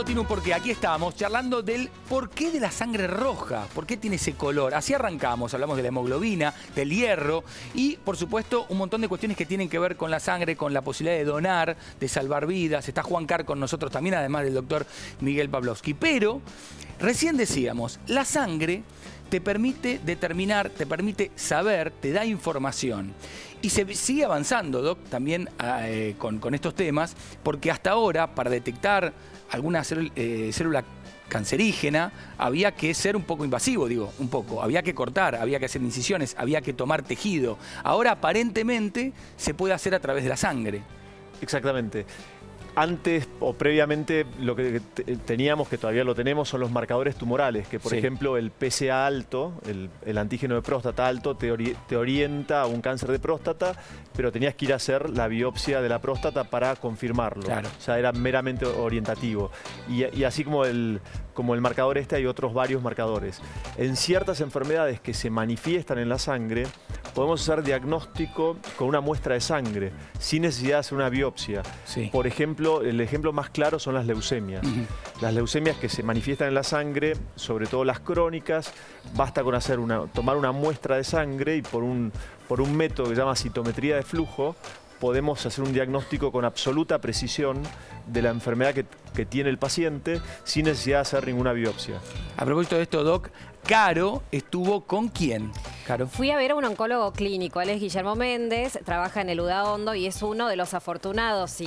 todo tiene un porqué. Aquí estamos charlando del porqué de la sangre roja. ¿Por qué tiene ese color? Así arrancamos. Hablamos de la hemoglobina, del hierro y, por supuesto, un montón de cuestiones que tienen que ver con la sangre, con la posibilidad de donar, de salvar vidas. Está Juan Carr con nosotros también, además del doctor Miguel Pavlovsky. Pero, recién decíamos, la sangre te permite determinar, te permite saber, te da información. Y se sigue avanzando, Doc, también con estos temas, porque hasta ahora, para detectar alguna célula cancerígena, había que ser un poco invasivo, digo, un poco. Había que cortar, había que hacer incisiones, había que tomar tejido. Ahora, aparentemente, se puede hacer a través de la sangre. Exactamente. Antes o previamente lo que teníamos, que todavía lo tenemos, son los marcadores tumorales, que por ejemplo el PSA alto, el antígeno de próstata alto, te orienta a un cáncer de próstata, pero tenías que ir a hacer la biopsia de la próstata para confirmarlo. Claro. O sea, era meramente orientativo. Y así como el marcador este, hay otros varios marcadores. En ciertas enfermedades que se manifiestan en la sangre, podemos hacer diagnóstico con una muestra de sangre, sin necesidad de hacer una biopsia. Sí. Por ejemplo, el ejemplo más claro son las leucemias. Las leucemias que se manifiestan en la sangre, sobre todo las crónicas, basta con tomar una muestra de sangre y por un método que se llama citometría de flujo, podemos hacer un diagnóstico con absoluta precisión de la enfermedad que tiene el paciente sin necesidad de hacer ninguna biopsia. A propósito de esto, Doc, Caro estuvo ¿con quién? Caro. Fui a ver a un oncólogo clínico, él es Guillermo Méndez, trabaja en el Udaondo y es uno de los afortunados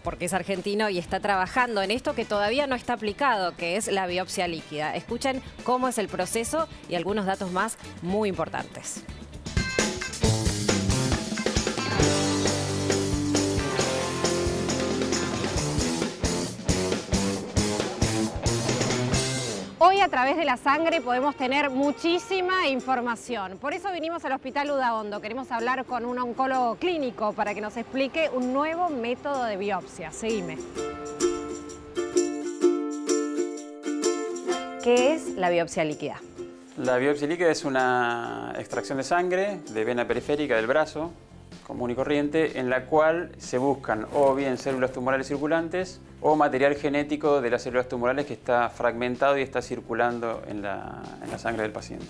porque es argentino y está trabajando en esto que todavía no está aplicado, que es la biopsia líquida. Escuchen cómo es el proceso y algunos datos más muy importantes. Hoy a través de la sangre podemos tener muchísima información. Por eso vinimos al Hospital Udaondo. Queremos hablar con un oncólogo clínico para que nos explique un nuevo método de biopsia. Seguime. ¿Qué es la biopsia líquida? La biopsia líquida es una extracción de sangre de vena periférica del brazo, común y corriente, en la cual se buscan o bien células tumorales circulantes o material genético de las células tumorales que está fragmentado y está circulando en la sangre del paciente.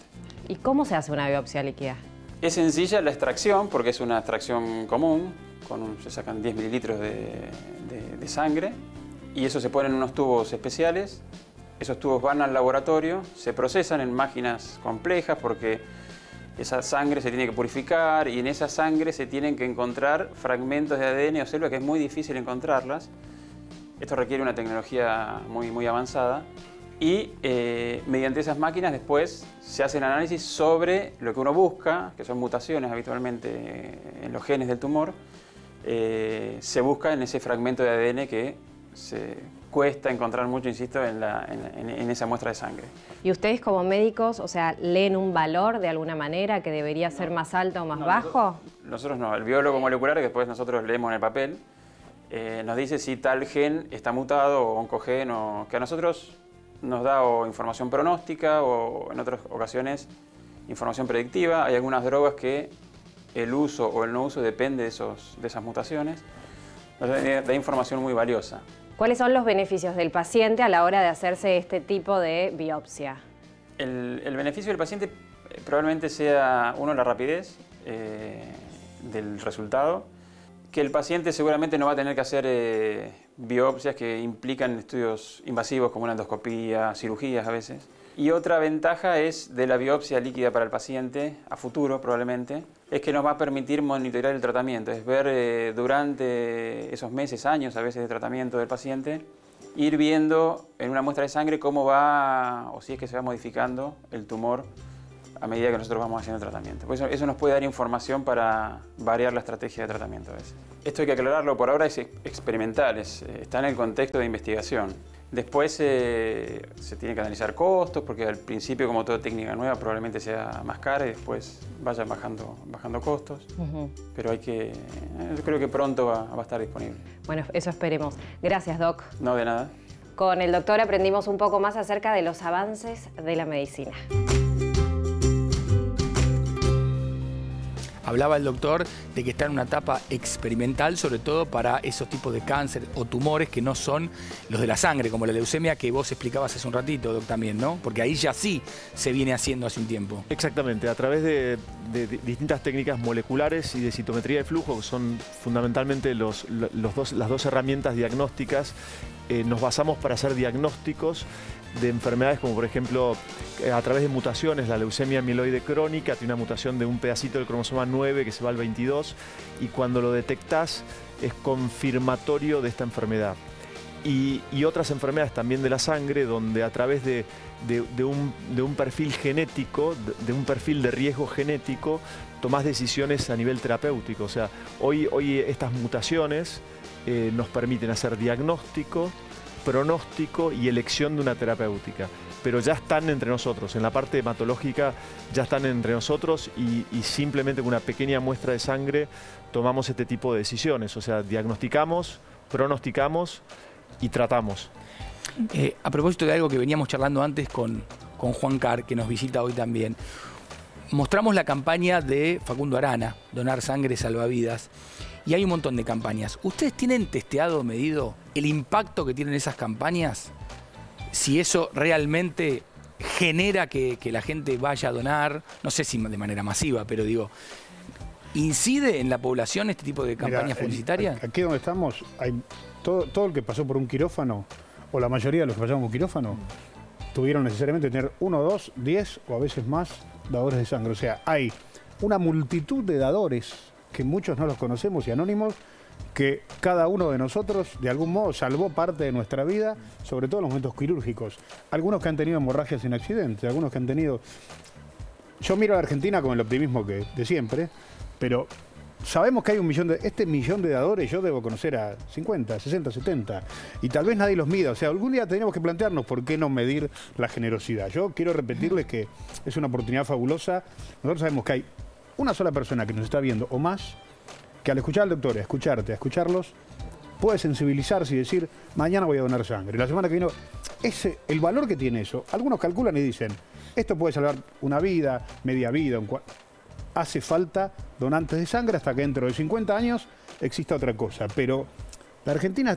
¿Y cómo se hace una biopsia líquida? Es sencilla la extracción porque es una extracción común, se sacan 10 mililitros de sangre y eso se pone en unos tubos especiales. Esos tubos van al laboratorio, se procesan en máquinas complejas porque esa sangre se tiene que purificar y en esa sangre se tienen que encontrar fragmentos de ADN o células que es muy difícil encontrarlas. Esto requiere una tecnología muy avanzada y mediante esas máquinas después se hacen análisis sobre lo que uno busca, que son mutaciones habitualmente en los genes del tumor. Se busca en ese fragmento de ADN que se cuesta encontrar mucho, insisto, en esa muestra de sangre. ¿Y ustedes como médicos, leen un valor de alguna manera que debería ser más alto o más bajo? Nosotros no. El biólogo molecular, que después nosotros leemos en el papel, nos dice si tal gen está mutado o oncogen, o que a nosotros nos da o información pronóstica o en otras ocasiones información predictiva. Hay algunas drogas que el uso o el no uso depende de esas mutaciones. Nos da información muy valiosa. ¿Cuáles son los beneficios del paciente a la hora de hacerse este tipo de biopsia? El beneficio del paciente probablemente sea, uno, la rapidez del resultado, que el paciente seguramente no va a tener que hacer biopsias que implican estudios invasivos como una endoscopía, cirugías a veces. Y otra ventaja es de la biopsia líquida para el paciente, a futuro probablemente, es que nos va a permitir monitorear el tratamiento, es ver durante esos meses, años a veces de tratamiento del paciente, ir viendo en una muestra de sangre cómo va, o si es que se va modificando el tumor a medida que nosotros vamos haciendo el tratamiento. Pues eso nos puede dar información para variar la estrategia de tratamiento a veces. Esto hay que aclararlo, por ahora es experimental, está en el contexto de investigación. Después se tiene que analizar costos, porque al principio, como toda técnica nueva, probablemente sea más cara y después vayan bajando costos. Pero yo creo que pronto va a estar disponible. Bueno, eso esperemos. Gracias, Doc. No, de nada. Con el doctor aprendimos un poco más acerca de los avances de la medicina. hablaba el doctor de que está en una etapa experimental, sobre todo para esos tipos de cáncer o tumores que no son los de la sangre, como la leucemia que vos explicabas hace un ratito, Doc, también, ¿no? Porque ahí ya sí se viene haciendo hace un tiempo. Exactamente, a través de distintas técnicas moleculares y de citometría de flujo, que son fundamentalmente las dos herramientas diagnósticas, nos basamos para hacer diagnósticos de enfermedades como, por ejemplo, a través de mutaciones. La leucemia mieloide crónica tiene una mutación de un pedacito del cromosoma 9 que se va al 22, y cuando lo detectás es confirmatorio de esta enfermedad. Y otras enfermedades también de la sangre, donde a través de un perfil genético, de un perfil de riesgo genético, tomás decisiones a nivel terapéutico. O sea, hoy estas mutaciones nos permiten hacer diagnóstico, pronóstico y elección de una terapéutica. Pero ya están entre nosotros, en la parte hematológica ya están entre nosotros, y simplemente con una pequeña muestra de sangre tomamos este tipo de decisiones. O sea, diagnosticamos, pronosticamos y tratamos. A propósito de algo que veníamos charlando antes con Juan Carr, que nos visita hoy también, mostramos la campaña de Facundo Arana, Donar Sangre Salva Vidas, y hay un montón de campañas. ¿Ustedes tienen testeado, medido el impacto que tienen esas campañas? Si eso realmente genera que la gente vaya a donar, no sé si de manera masiva, pero digo, ¿incide en la población este tipo de campañas publicitarias? Aquí donde estamos, hay todo el que pasó por un quirófano, o la mayoría de los que pasaron por un quirófano, tuvieron necesariamente que tener 1, 2, 10 o a veces más dadores de sangre. O sea, hay una multitud de dadores que muchos no los conocemos y anónimos, que cada uno de nosotros de algún modo salvó parte de nuestra vida, sobre todo en los momentos quirúrgicos. Algunos que han tenido hemorragias sin accidente, algunos que han tenido... Yo miro a la Argentina con el optimismo de siempre, pero sabemos que hay este millón de dadores. Yo debo conocer a 50, 60, 70, y tal vez nadie los mida. O sea, algún día tenemos que plantearnos por qué no medir la generosidad. Yo quiero repetirles que es una oportunidad fabulosa. Nosotros sabemos que hay una sola persona que nos está viendo o más, que al escuchar al doctor, a escucharlos, puede sensibilizarse y decir, mañana voy a donar sangre, la semana que viene. El valor que tiene eso, algunos calculan y dicen, esto puede salvar una vida, media vida, hace falta donantes de sangre hasta que dentro de 50 años exista otra cosa. Pero la Argentina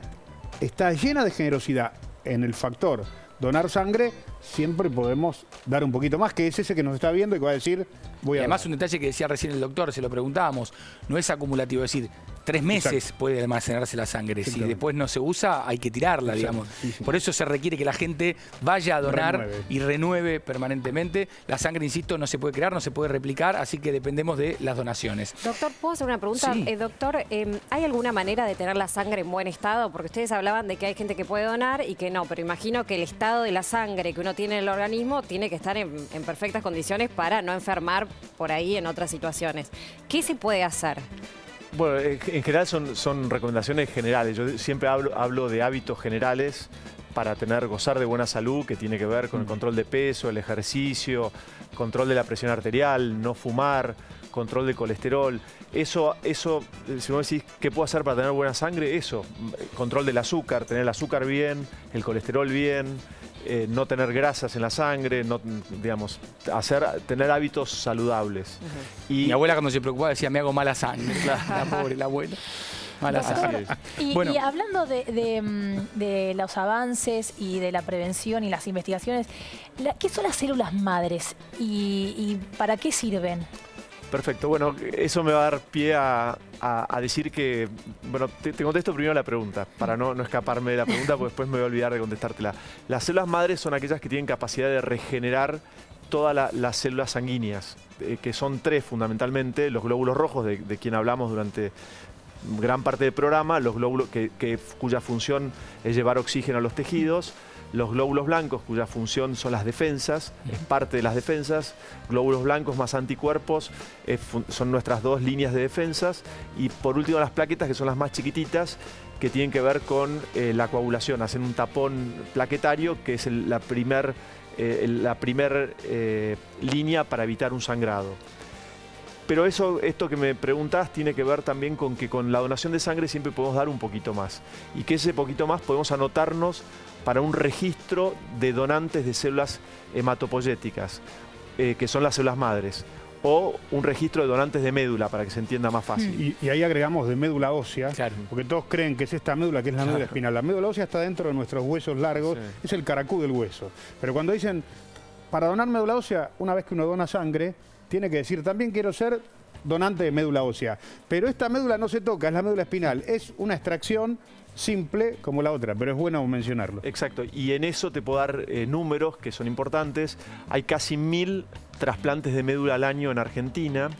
está llena de generosidad en el factor donar sangre. Siempre podemos dar un poquito más, que es ese que nos está viendo y que va a decir, voy a... Y además un detalle que decía recién el doctor, se lo preguntábamos, no es acumulativo, es decir, 3 meses Exacto. puede almacenarse la sangre. Si después no se usa, hay que tirarla, Exacto. digamos. Sí, sí. Por eso se requiere que la gente vaya a donar y renueve permanentemente. La sangre, insisto, no se puede crear, no se puede replicar, así que dependemos de las donaciones. Doctor, ¿puedo hacer una pregunta? Sí. Doctor, ¿hay alguna manera de tener la sangre en buen estado? Porque ustedes hablaban de que hay gente que puede donar y que no, pero imagino que el estado de la sangre que uno tiene en el organismo tiene que estar en perfectas condiciones para no enfermar por ahí en otras situaciones. ¿Qué se puede hacer? Bueno, en general son recomendaciones generales. Yo siempre hablo de hábitos generales para gozar de buena salud, que tiene que ver con el control de peso, el ejercicio, control de la presión arterial, no fumar, control de colesterol. Eso, si vos decís, ¿qué puedo hacer para tener buena sangre? Eso, control del azúcar, tener el azúcar bien, el colesterol bien, no tener grasas en la sangre, tener hábitos saludables. Mi abuela cuando se preocupaba decía, me hago mala sangre. La pobre, la abuela. Mala sangre. Y hablando de los avances y de la prevención y las investigaciones, ¿qué son las células madres y para qué sirven? Perfecto, bueno, eso me va a dar pie a decir que, bueno, te contesto primero la pregunta, para no escaparme de la pregunta, porque después me voy a olvidar de contestártela. Las células madres son aquellas que tienen capacidad de regenerar todas las células sanguíneas, que son 3 fundamentalmente: los glóbulos rojos, de quien hablamos durante gran parte del programa, los glóbulos cuya función es llevar oxígeno a los tejidos; los glóbulos blancos, cuya función son las defensas, es parte de las defensas; glóbulos blancos más anticuerpos, son nuestras 2 líneas de defensas; y por último las plaquetas, que son las más chiquititas, que tienen que ver con la coagulación, hacen un tapón plaquetario, que es la primer línea para evitar un sangrado. Pero esto que me preguntás tiene que ver también con que con la donación de sangre siempre podemos dar un poquito más, y que ese poquito más podemos anotarnos para un registro de donantes de células hematopoyéticas, que son las células madres. o un registro de donantes de médula, para que se entienda más fácil. Y ahí agregamos de médula ósea, Claro. porque todos creen que es esta médula que es la médula espinal. La médula ósea está dentro de nuestros huesos largos, es el caracú del hueso. Pero cuando dicen, para donar médula ósea, una vez que uno dona sangre, tiene que decir, también quiero ser donante de médula ósea. Pero esta médula no se toca, es la médula espinal. Es una extracción simple como la otra, pero es bueno mencionarlo. Exacto, y en eso te puedo dar números que son importantes. Hay casi 1000 trasplantes de médula al año en Argentina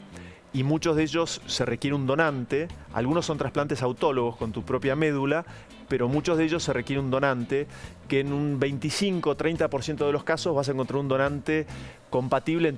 y muchos de ellos se requiere un donante. Algunos son trasplantes autólogos con tu propia médula, pero muchos de ellos se requiere un donante, que en un 25-30% de los casos vas a encontrar un donante compatible